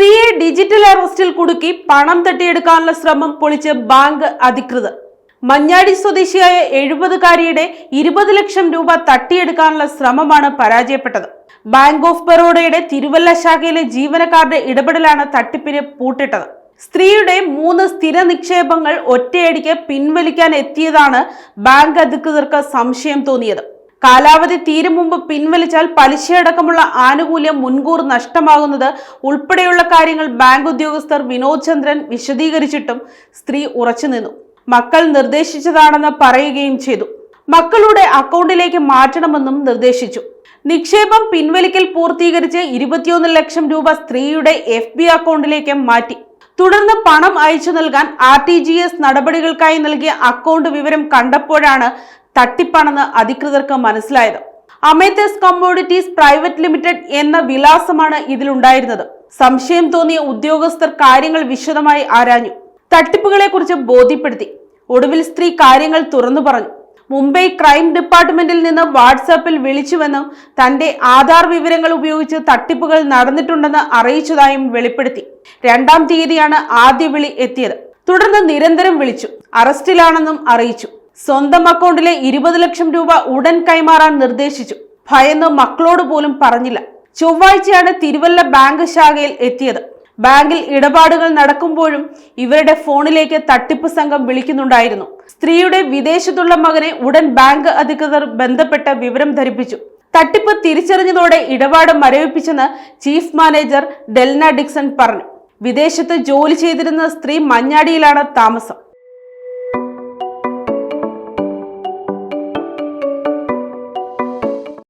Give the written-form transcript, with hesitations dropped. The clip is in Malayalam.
സ്ത്രീയെ ഡിജിറ്റൽ അറസ്റ്റിൽ കുടുക്കി പണം തട്ടിയെടുക്കാനുള്ള ശ്രമം പൊളിച്ച് ബാങ്ക് അധികൃതർ. മഞ്ഞാടി സ്വദേശിയായ 70-കാരിയുടെ 20 ലക്ഷം രൂപ തട്ടിയെടുക്കാനുള്ള ശ്രമമാണ് പരാജയപ്പെട്ടത്. ബാങ്ക് ഓഫ് ബറോഡയുടെ തിരുവല്ല ശാഖയിലെ ജീവനക്കാരുടെ ഇടപെടലാണ് തട്ടിപ്പിന് പൂട്ടിട്ടത്. സ്ത്രീയുടെ 3 സ്ഥിര നിക്ഷേപങ്ങൾ ഒറ്റയടിക്ക് പിൻവലിക്കാൻ എത്തിയതാണ് ബാങ്ക് അധികൃതർക്ക് സംശയം തോന്നിയത്. കാലാവധി തീരും മുമ്പ് പിൻവലിച്ചാൽ പലിശയടക്കമുള്ള ആനുകൂല്യം മുൻകൂർ നഷ്ടമാകുന്നത് ഉൾപ്പെടെയുള്ള കാര്യങ്ങൾ ബാങ്ക് ഉദ്യോഗസ്ഥർ വിനോദ് ചന്ദ്രൻ വിശദീകരിച്ചിട്ടും സ്ത്രീ ഉറച്ചുനിന്നു. മക്കൾ നിർദ്ദേശിച്ചതാണെന്ന് പറയുകയും ചെയ്തു. മക്കളുടെ അക്കൗണ്ടിലേക്ക് മാറ്റണമെന്നും നിർദ്ദേശിച്ചു. നിക്ഷേപം പിൻവലിക്കൽ പൂർത്തീകരിച്ച് 21 ലക്ഷം രൂപ സ്ത്രീയുടെ FB അക്കൗണ്ടിലേക്ക് മാറ്റി. തുടർന്ന് പണം അയച്ചു നൽകാൻ RTGS നടപടികൾക്കായി നൽകിയ അക്കൗണ്ട് വിവരം കണ്ടപ്പോഴാണ് തട്ടിപ്പാണെന്ന് അധികൃതർക്ക് മനസ്സിലായത്. അമേത്തസ് കമ്മോഡിറ്റീസ് പ്രൈവറ്റ് ലിമിറ്റഡ് എന്ന വിലാസമാണ് ഇതിലുണ്ടായിരുന്നത്. സംശയം തോന്നിയ ഉദ്യോഗസ്ഥർ കാര്യങ്ങൾ വിശദമായി ആരാഞ്ഞു. തട്ടിപ്പുകളെ കുറിച്ച് ബോധ്യപ്പെടുത്തി. ഒടുവിൽ സ്ത്രീ കാര്യങ്ങൾ തുറന്നു പറഞ്ഞു. മുംബൈ ക്രൈം ഡിപ്പാർട്ട്മെന്റിൽ നിന്ന് വാട്സാപ്പിൽ വിളിച്ചുവെന്നും തന്റെ ആധാർ വിവരങ്ങൾ ഉപയോഗിച്ച് തട്ടിപ്പുകൾ നടന്നിട്ടുണ്ടെന്ന് അറിയിച്ചതായും വെളിപ്പെടുത്തി. 2-ാം തീയതിയാണ് ആദ്യ വിളി എത്തിയത്. തുടർന്ന് നിരന്തരം വിളിച്ചു. അറസ്റ്റിലാണെന്നും അറിയിച്ചു. സ്വന്തം അക്കൗണ്ടിലെ 20 ലക്ഷം രൂപ ഉടൻ കൈമാറാൻ നിർദ്ദേശിച്ചു. ഭയന്ന് മക്കളോട് പോലും പറഞ്ഞില്ല. ചൊവ്വാഴ്ചയാണ് തിരുവല്ല ബാങ്ക് ശാഖയിൽ എത്തിയത്. ബാങ്കിൽ ഇടപാടുകൾ നടക്കുമ്പോഴും ഇവരുടെ ഫോണിലേക്ക് തട്ടിപ്പ് സംഘം വിളിക്കുന്നുണ്ടായിരുന്നു. സ്ത്രീയുടെ വിദേശത്തുള്ള മകനെ ഉടൻ ബാങ്ക് അധികൃതർ ബന്ധപ്പെട്ട വിവരം ധരിപ്പിച്ചു. തട്ടിപ്പ് തിരിച്ചറിഞ്ഞതോടെ ഇടപാട് മരവിപ്പിച്ചെന്ന് ചീഫ് മാനേജർ ഡെൽന ഡിക്സൺ പറഞ്ഞു. വിദേശത്ത് ജോലി ചെയ്തിരുന്ന സ്ത്രീ മഞ്ഞാടിയിലാണ് താമസം.